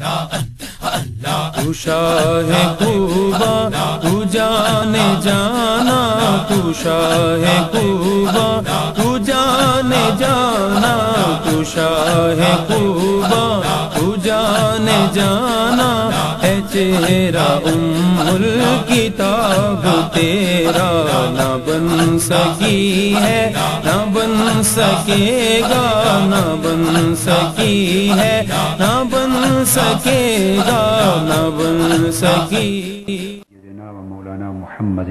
تو شاہ کوبا تو جانے جانا، تو شاہ کوبا تو جانے جانا، تو شاہ کوبا تو جانے جانا، ہے چہرہ الکتاب تیرا، نہ بن سکی ہے نہ بن سکے گا، نہ بن سکی ہے نہ بن سکے گا، نہ بن سکی۔ سیدنا و مولانا محمد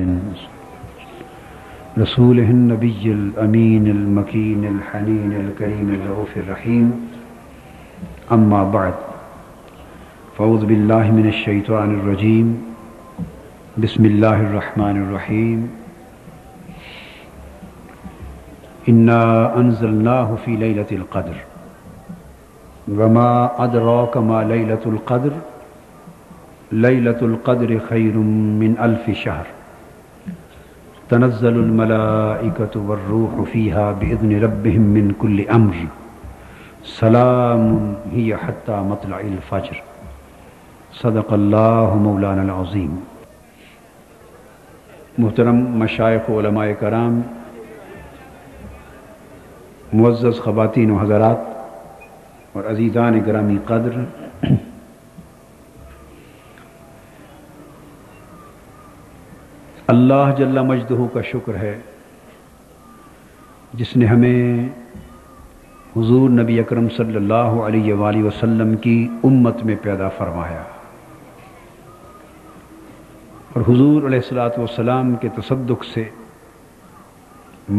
رسولہ النبی الامین المکین الحنین الکریم الرؤوف الرحیم، اما بعد، فاعوذ باللہ من الشیطان الرجیم، بسم اللہ الرحمن الرحیم۔ انا انزلناہ فی لیلۃ القدر وما ادراک ما لیلۃ القدر، لیلۃ القدر خیر من الف شہر، تنزل الملائکۃ والروح فیہا بإذن ربہم من کل امر، سلام ہی حتی مطلع الفجر۔ صدق اللہ مولانا العظیم۔ محترم مشائخ و علماء کرام، معزز خواتین و حضرات اور عزیزان گرامی قدر، اللہ جل مجدہ کا شکر ہے جس نے ہمیں حضور نبی اکرم صلی اللہ علیہ وآلہ وسلم کی امت میں پیدا فرمایا، اور حضور علیہ الصلوۃ والسلام کے تصدق سے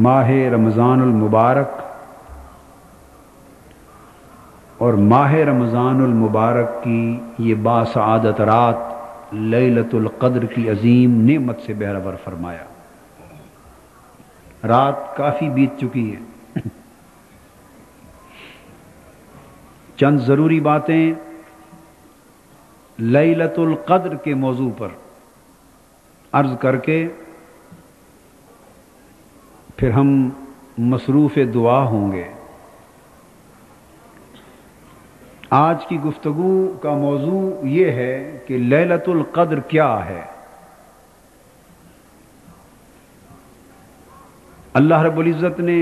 ماہ رمضان المبارک اور ماہ رمضان المبارک کی یہ باسعادت رات لیلۃ القدر کی عظیم نعمت سے بہرور فرمایا۔ رات کافی بیت چکی ہے، چند ضروری باتیں لیلۃ القدر کے موضوع پر عرض کر کے پھر ہم مصروف دعا ہوں گے۔ آج کی گفتگو کا موضوع یہ ہے کہ لیلۃ القدر کیا ہے۔ اللہ رب العزت نے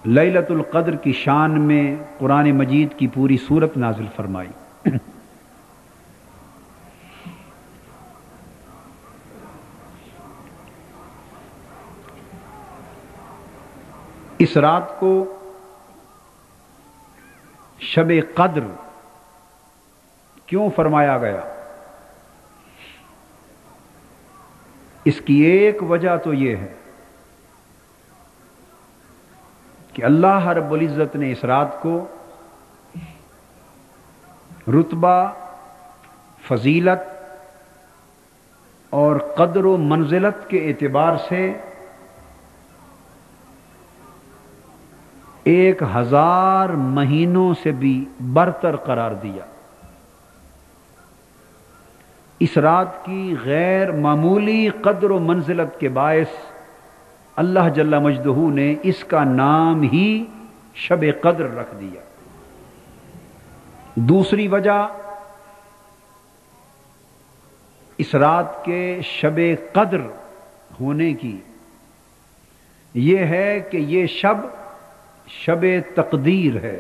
لیلۃ القدر کی شان میں قرآن مجید کی پوری سورت نازل فرمائی۔ اس رات کو شب قدر کیوں فرمایا گیا؟ اس کی ایک وجہ تو یہ ہے کہ اللہ رب العزت نے اس رات کو رتبہ، فضیلت اور قدر و منزلت کے اعتبار سے 1000 مہینوں سے بھی برتر قرار دیا۔ اس رات کی غیر معمولی قدر و منزلت کے باعث اللہ جل مجدہ نے اس کا نام ہی شب قدر رکھ دیا۔ دوسری وجہ اس رات کے شب قدر ہونے کی یہ ہے کہ یہ شب تقدیر ہے۔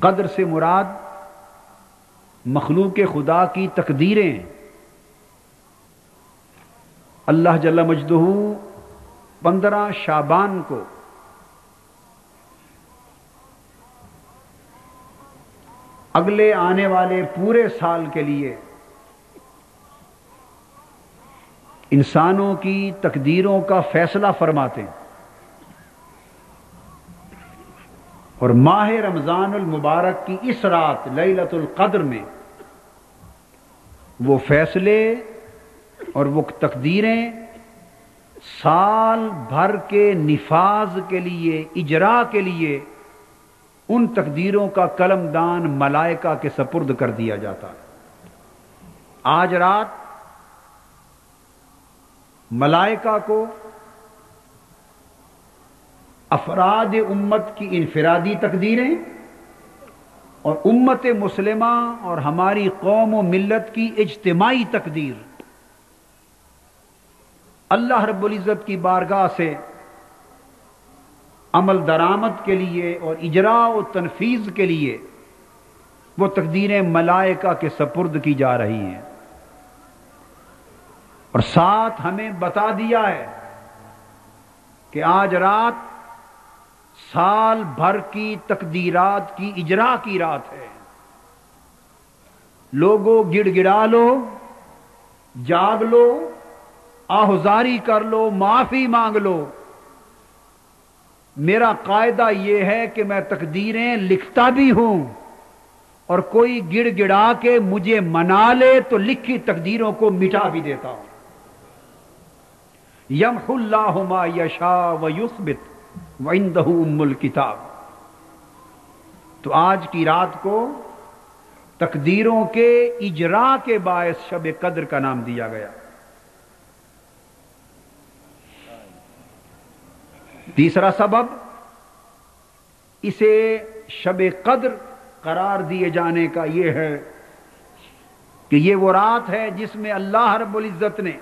قدر سے مراد مخلوق خدا کی تقدیریں۔ اللہ جل مجدہ 15 شعبان کو اگلے آنے والے پورے سال کے لیے انسانوں کی تقدیروں کا فیصلہ فرماتے ہیں، اور ماہ رمضان المبارک کی اس رات لیلۃ القدر میں وہ فیصلے اور وہ تقدیریں سال بھر کے نفاذ کے لیے، اجرا کے لیے ان تقدیروں کا قلم دان ملائکہ کے سپرد کر دیا جاتا ہے۔ آج رات ملائکہ کو افراد امت کی انفرادی تقدیریں اور امت مسلمہ اور ہماری قوم و ملت کی اجتماعی تقدیر اللہ رب العزت کی بارگاہ سے عمل درآمد کے لیے اور اجراء و تنفیذ کے لیے وہ تقدیریں ملائکہ کے سپرد کی جا رہی ہیں، اور ساتھ ہمیں بتا دیا ہے کہ آج رات سال بھر کی تقدیرات کی اجراء کی رات ہے۔ لوگوں گڑ گڑا لو، جاگ لو، آہذاری کر لو، معافی مانگ لو۔ میرا قاعدہ یہ ہے کہ میں تقدیریں لکھتا بھی ہوں، اور کوئی گڑ گڑا کے مجھے منا لے تو لکھی تقدیروں کو مٹا بھی دیتا ہوں۔ یمحو اللہ ما یشاء ویثبت وعندہ ام الکتاب۔ تو آج کی رات کو تقدیروں کے اجراء کے باعث شب قدر کا نام دیا گیا۔ تیسرا سبب اسے شب قدر قرار دیے جانے کا یہ ہے کہ یہ وہ رات ہے جس میں اللہ رب العزت نے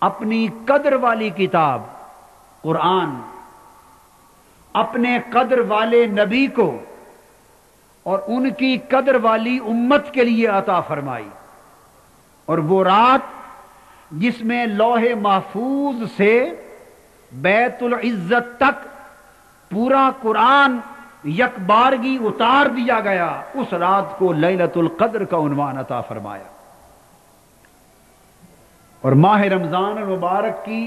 اپنی قدر والی کتاب قرآن اپنے قدر والے نبی کو اور ان کی قدر والی امت کے لیے عطا فرمائی، اور وہ رات جس میں لوح محفوظ سے بیت العزت تک پورا قرآن یکبارگی اتار دیا گیا، اس رات کو لیلۃ القدر کا عنوان عطا فرمایا۔ اور ماہ رمضان المبارک کی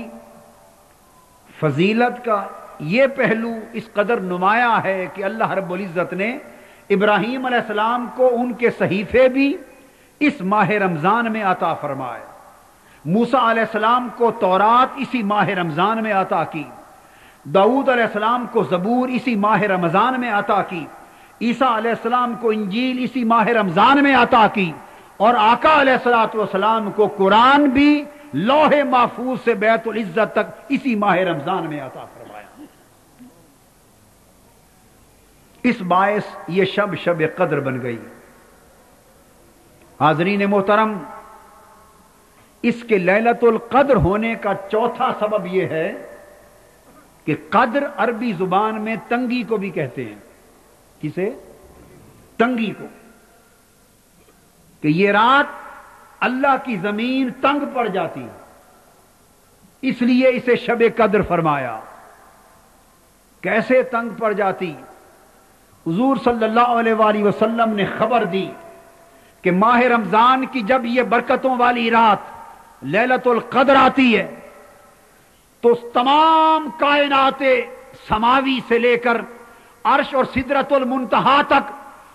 فضیلت کا یہ پہلو اس قدر نمایاں ہے کہ اللہ رب العزت نے ابراہیم علیہ السلام کو ان کے صحیفے بھی اس ماہ رمضان میں عطا فرمائے، موسیٰ علیہ السلام کو تورات اسی ماہ رمضان میں عطا کی، داؤد علیہ السلام کو زبور اسی ماہ رمضان میں عطا کی، عیسیٰ علیہ السلام کو انجیل اسی ماہ رمضان میں عطا کی، اور آقا علیہ الصلوۃ والسلام کو قرآن بھی لوح محفوظ سے بیت العزت تک اسی ماہ رمضان میں عطا فرمایا۔ اس باعث یہ شب قدر بن گئی۔ حاضرین محترم، اس کے لیلۃ القدر ہونے کا چوتھا سبب یہ ہے کہ قدر عربی زبان میں تنگی کو بھی کہتے ہیں۔ کسے؟ تنگی کو، کہ یہ رات اللہ کی زمین تنگ پڑ جاتی، اس لیے اسے شب قدر فرمایا۔ کیسے تنگ پڑ جاتی؟ حضور صلی اللہ علیہ وآلہ وسلم نے خبر دی کہ ماہ رمضان کی جب یہ برکتوں والی رات لیلۃ القدر آتی ہے تو تمام کائنات سماوی سے لے کر عرش اور سدرۃ المنتہا تک،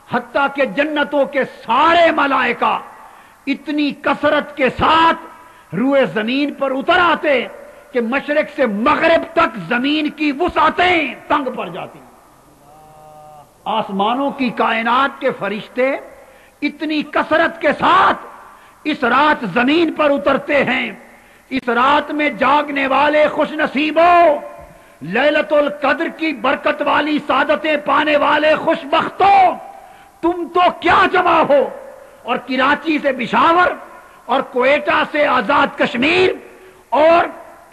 حتیٰ کہ جنتوں کے سارے ملائکہ اتنی کثرت کے ساتھ روئے زمین پر اتر آتے کہ مشرق سے مغرب تک زمین کی وسعتیں تنگ پڑ جاتی۔ آسمانوں کی کائنات کے فرشتے اتنی کثرت کے ساتھ اس رات زمین پر اترتے ہیں۔ اس رات میں جاگنے والے خوش نصیبوں، لیلۃ القدر کی برکت والی سعادتیں پانے والے خوش بختوں، تم تو کیا جمع ہو، اور کراچی سے پشاور اور کوئٹہ سے آزاد کشمیر اور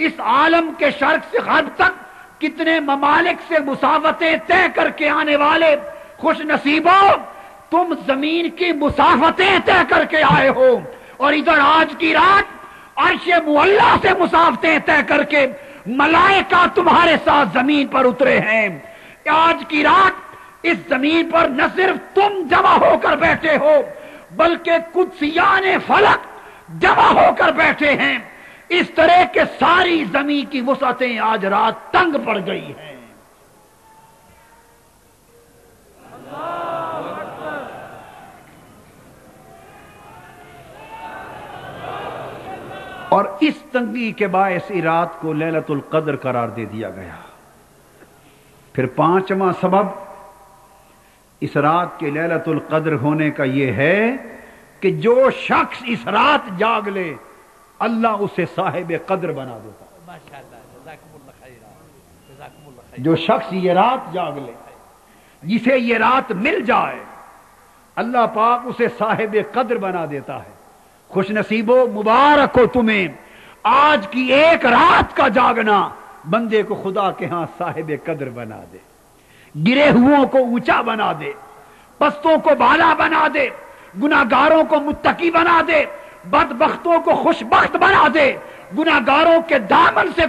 اس عالم کے شرق سے غرب تک کتنے ممالک سے مسافتیں طے کر کے آنے والے خوش نصیبوں، تم زمین کی مسافتیں طے کر کے آئے ہو، اور ادھر آج کی رات عرش معلیٰ سے مسافتیں طے کر کے ملائکہ تمہارے ساتھ زمین پر اترے ہیں۔ آج کی رات اس زمین پر نہ صرف تم جمع ہو کر بیٹھے ہو بلکہ قدسیان فلک جمع ہو کر بیٹھے ہیں۔ اس طرح کے ساری زمین کی وسعتیں آج رات تنگ پڑ گئی ہیں۔ اور اس تنگی کے باعث اس رات کو لیلۃ القدر قرار دے دیا گیا۔ پھر پانچواں سبب اس رات کے لیلۃ القدر ہونے کا یہ ہے کہ جو شخص اس رات جاگ لے اللہ اسے صاحب قدر بنا دیتا۔ جو شخص یہ رات جاگ لے، جسے یہ رات مل جائے، اللہ پاک اسے صاحب قدر بنا دیتا ہے۔ خوش نصیبو، مبارک ہو تمہیں، آج کی ایک رات کا جاگنا بندے کو خدا کے ہاں صاحب قدر بنا دے، گرے ہوئوں کو اونچا بنا دے، پستوں کو بالا بنا دے، گناہگاروں کو متقی بنا دے، بدبختوں کو خوشبخت بنا دے، گناہگاروں کے دامن سے